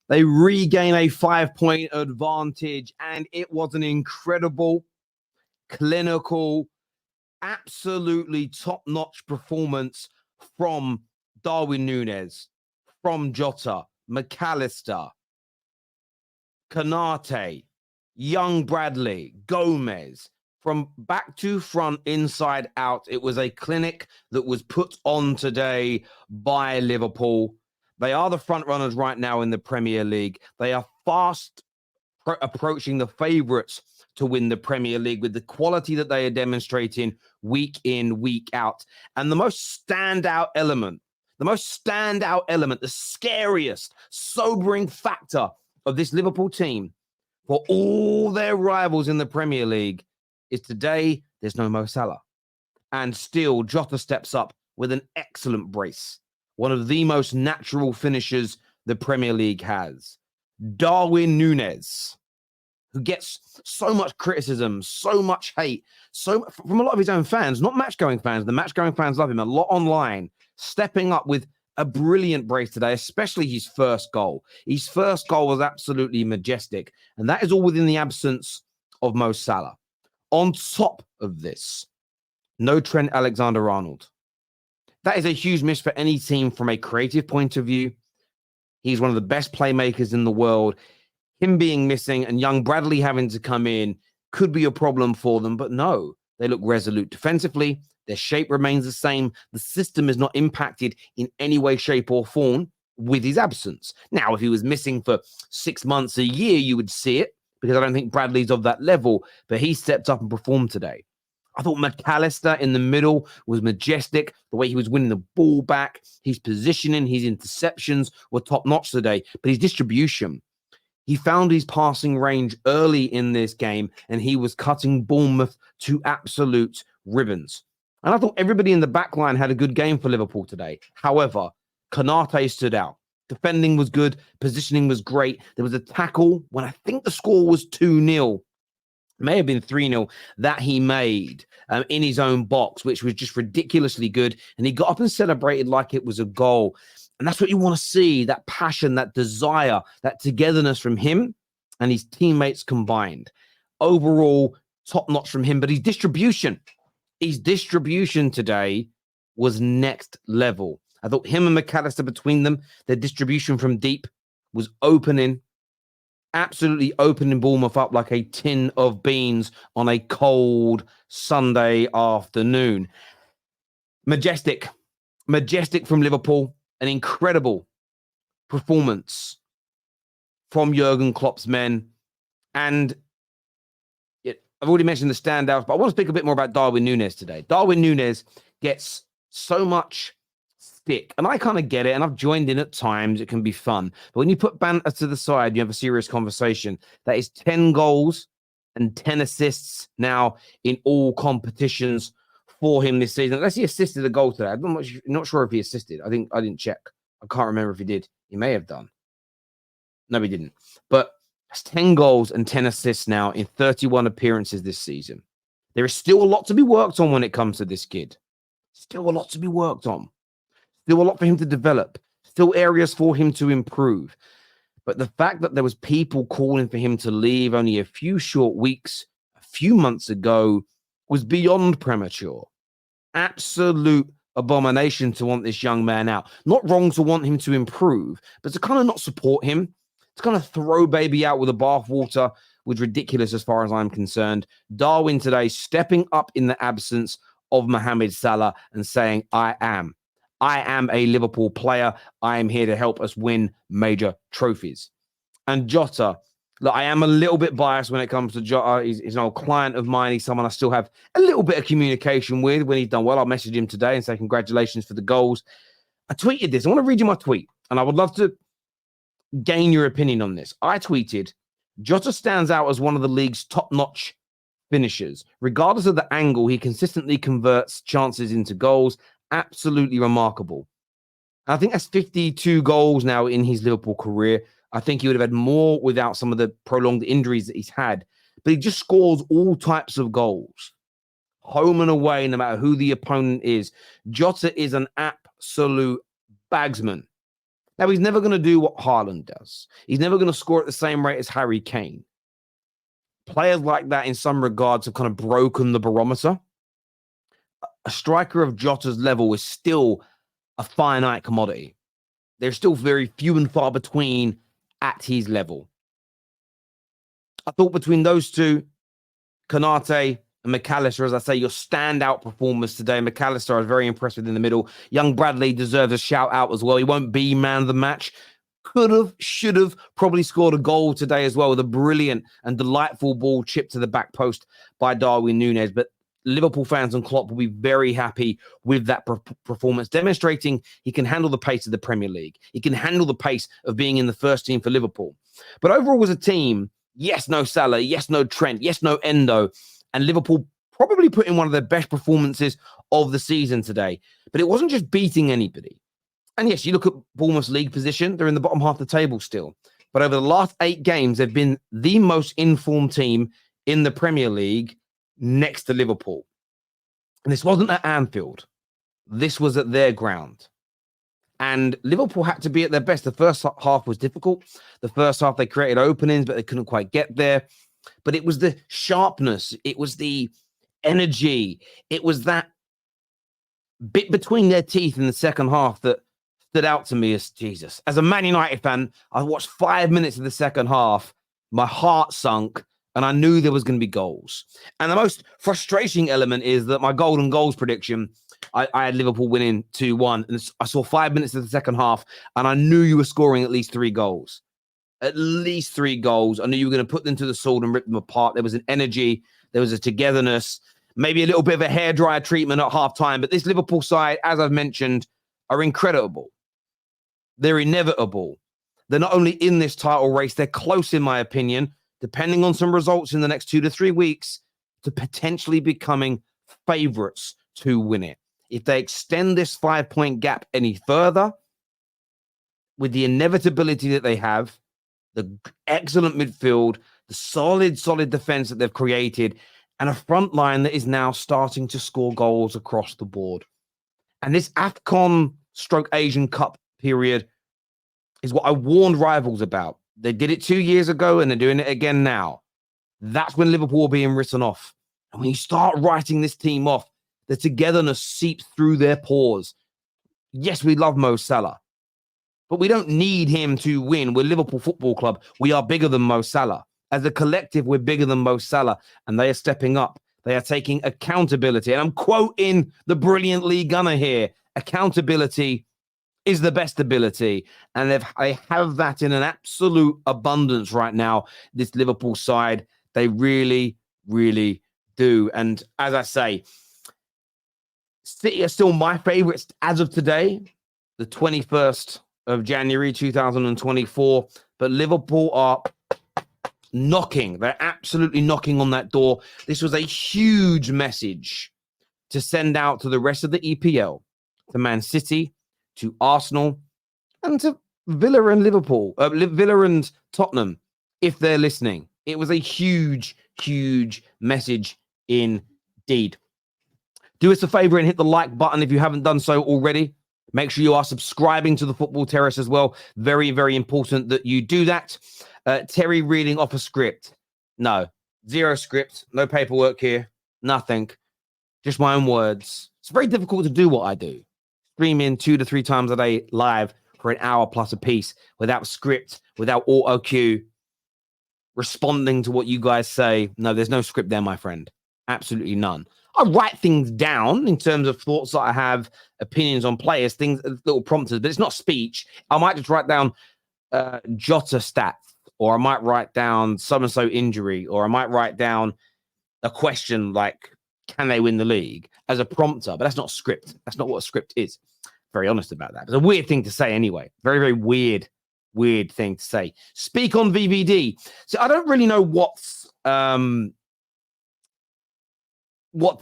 They regain a 5-point advantage, and it was an incredible, clinical, absolutely top-notch performance from Darwin Nunez, from Jota, McAllister, Kanate, Young Bradley, Gomez. From back to front, inside out, it was a clinic that was put on today by Liverpool. They are the front runners right now in the Premier League. They are fast approaching the favourites to win the Premier League with the quality that they are demonstrating week in, week out. And the standout element, the scariest, sobering factor of this Liverpool team for all their rivals in the Premier League is today there's no Mo Salah. And still, Jota steps up with an excellent brace. One of the most natural finishers the Premier League has. Darwin Nunez, who gets so much criticism, so much hate, from a lot of his own fans, not match-going fans. The match-going fans love him a lot online, stepping up with a brilliant brace today, especially his first goal. His first goal was absolutely majestic, and that is all within the absence of Mo Salah. On top of this, no Trent Alexander-Arnold. That is a huge miss for any team from a creative point of view. He's one of the best playmakers in the world. Him being missing and young Bradley having to come in could be a problem for them, but no, they look resolute defensively. Their shape remains the same. The system is not impacted in any way, shape, or form with his absence. Now, if he was missing for 6 months, a year, you would see it, because I don't think Bradley's of that level, but he stepped up and performed today. I thought McAllister in the middle was majestic. The way he was winning the ball back, his positioning, his interceptions were top-notch today, but his distribution, he found his passing range early in this game, and he was cutting Bournemouth to absolute ribbons. And I thought everybody in the back line had a good game for Liverpool today. However, Kanate stood out. Defending was good. Positioning was great. There was a tackle when I think the score was 2-0. May have been 3-0 that he made in his own box, which was just ridiculously good. And he got up and celebrated like it was a goal. And that's what you want to see, that passion, that desire, that togetherness from him and his teammates combined. Overall, top-notch from him. But his distribution today was next level. I thought him and McAllister between them, their distribution from deep was absolutely opening Bournemouth up like a tin of beans on a cold Sunday afternoon. Majestic from Liverpool. An incredible performance from Jurgen Klopp's men. And I've already mentioned the standouts, but I want to speak a bit more about Darwin Nunez today. Darwin Nunez gets so much stick, and I kind of get it, and I've joined in at times. It can be fun. But when you put banter to the side, you have a serious conversation. That is 10 goals and 10 assists now in all competitions for him this season. Unless he assisted a goal today. I'm not sure if he assisted. I didn't check. I can't remember if he did. He may have done. No, he didn't. But that's 10 goals and 10 assists now in 31 appearances this season. There is still a lot to be worked on when it comes to this kid. Still a lot to be worked on. Still a lot for him to develop. Still areas for him to improve. But the fact that there was people calling for him to leave only a few short weeks, a few months ago, was beyond premature. Absolute abomination to want this young man out. Not wrong to want him to improve, but to kind of not support him, to kind of throw baby out with the bathwater was ridiculous as far as I'm concerned. Darwin today stepping up in the absence of Mohamed Salah and saying, I am a Liverpool player. I am here to help us win major trophies. And Jota, look, I am a little bit biased when it comes to Jota. He's an old client of mine. He's someone I still have a little bit of communication with. When he's done well, I'll message him today and say congratulations for the goals. I tweeted this. I want to read you my tweet, and I would love to gain your opinion on this. I tweeted, Jota stands out as one of the league's top-notch finishers. Regardless of the angle, he consistently converts chances into goals. Absolutely remarkable. I think that's 52 goals now in his Liverpool career. I think he would have had more without some of the prolonged injuries that he's had. But he just scores all types of goals. Home and away, no matter who the opponent is. Jota is an absolute bagsman. Now, he's never going to do what Haaland does. He's never going to score at the same rate as Harry Kane. Players like that, in some regards, have kind of broken the barometer. A striker of Jota's level is still a finite commodity. There's still very few and far between at his level. I thought between those two, Konate and McAllister, as I say, your standout performers today. McAllister, I was very impressed with in the middle. Young Bradley deserves a shout out as well. He won't be man of the match. Could have, should have, probably scored a goal today as well with a brilliant and delightful ball chipped to the back post by Darwin Nunez. But Liverpool fans and Klopp will be very happy with that performance, demonstrating he can handle the pace of the Premier League. He can handle the pace of being in the first team for Liverpool. But overall, as a team, yes, no Salah, yes, no Trent, yes, no Endo, and Liverpool probably put in one of their best performances of the season today. But it wasn't just beating anybody. And yes, you look at Bournemouth's league position, they're in the bottom half of the table still. But over the last 8 games, they've been the most informed team in the Premier League next to Liverpool. And this wasn't at Anfield. This was at their ground. And Liverpool had to be at their best. The first half was difficult. The first half, they created openings, but they couldn't quite get there. But it was the sharpness. It was the energy. It was that bit between their teeth in the second half that stood out to me as Jesus. As a Man United fan, I watched 5 minutes of the second half. My heart sunk, and I knew there was going to be goals. And the most frustrating element is that my golden goals prediction, I had Liverpool winning 2-1. And I saw 5 minutes of the second half, and I knew you were scoring at least 3 goals. At least 3 goals. I knew you were going to put them to the sword and rip them apart. There was an energy. There was a togetherness. Maybe a little bit of a hairdryer treatment at halftime. But this Liverpool side, as I've mentioned, are incredible. They're inevitable. They're not only in this title race, they're close, in my opinion, depending on some results in the next 2 to 3 weeks, to potentially becoming favourites to win it. If they extend this 5-point gap any further, with the inevitability that they have, the excellent midfield, the solid defence that they've created, and a front line that is now starting to score goals across the board. And this AFCON/Asian Cup period is what I warned rivals about. They did it 2 years ago, and they're doing it again now. That's when Liverpool are being written off. And when you start writing this team off, the togetherness seeps through their pores. Yes, we love Mo Salah, but we don't need him to win. We're Liverpool Football Club. We are bigger than Mo Salah. As a collective, we're bigger than Mo Salah, and they are stepping up. They are taking accountability. And I'm quoting the brilliant Lee Gunner here. Accountability is the best ability. And they have that in an absolute abundance right now, this Liverpool side. They really, really do. And as I say, City are still my favourites as of today, the 21st of January 2024. But Liverpool are knocking. They're absolutely knocking on that door. This was a huge message to send out to the rest of the EPL, to Man City, to Arsenal, and to Villa and Liverpool, Villa and Tottenham, if they're listening. It was a huge, huge message indeed. Do us a favor and hit the like button if you haven't done so already. Make sure you are subscribing to the Football Terrace as well. Very, very important that you do that. Terry reading off a script. No, 0 script, no paperwork here, nothing. Just my own words. It's very difficult to do what I do. Streaming 2 to 3 times a day live for an hour plus a piece without script, without auto cue, responding to what you guys say. No, there's no script there, my friend. Absolutely none. I write things down in terms of thoughts that I have, opinions on players, things, little prompters, but it's not speech. I might just write down Jota stats, or I might write down so-and-so injury, or I might write down a question like, can they win the league, as a prompter? But that's not script. That's not what a script is. Very honest about that. It's a weird thing to say anyway. Very, very weird thing to say. Speak on VVD. So I don't really know what to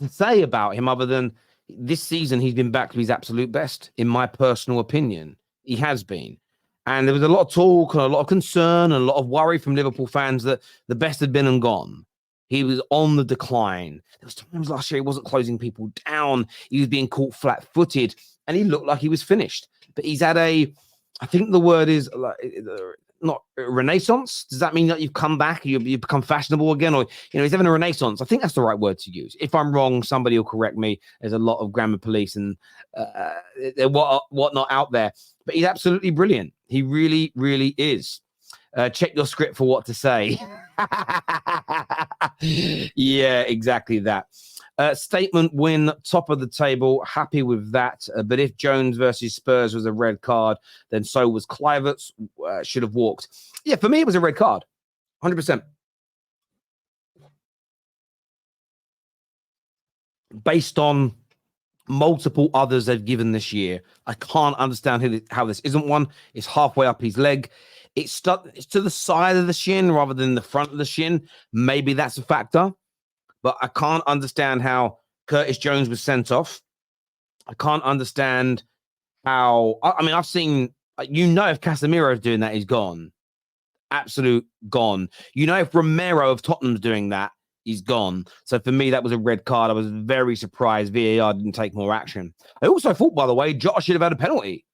say about him other than this season he's been back to his absolute best, in my personal opinion. He has been. And there was a lot of talk and a lot of concern and a lot of worry from Liverpool fans that the best had been and gone. He was on the decline. There was times last year he wasn't closing people down. He was being caught flat-footed, and he looked like he was finished. But he's had a I think the word is like not renaissance. Does that mean that you've come back, you become fashionable again, or he's having a renaissance? I think that's the right word to use. If I'm wrong, somebody will correct me. There's a lot of grammar police and whatnot out there, but he's absolutely brilliant. He really, really is. Check your script for what to say. Yeah, exactly that. Statement win, top of the table. Happy with that. But if Jones versus Spurs was a red card, then so was Kluivert's. Should have walked. Yeah, for me, it was a red card. 100%. Based on multiple others they've given this year, I can't understand how this isn't one. It's halfway up his leg. It's to the side of the shin rather than the front of the shin. Maybe that's a factor. But I can't understand how Curtis Jones was sent off. I can't understand how... I mean, I've seen... if Casemiro's doing that, he's gone. Absolute gone. If Romero of Tottenham's doing that, he's gone. So for me, that was a red card. I was very surprised VAR didn't take more action. I also thought, by the way, Jota should have had a penalty.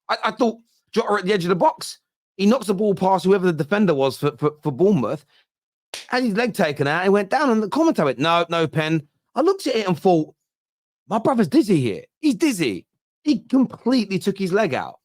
I thought Jota at the edge of the box. He knocks the ball past whoever the defender was for Bournemouth. Had his leg taken out, he went down, and the commentator went, no pen. I looked at it and thought, my brother's dizzy here. He's dizzy. He completely took his leg out.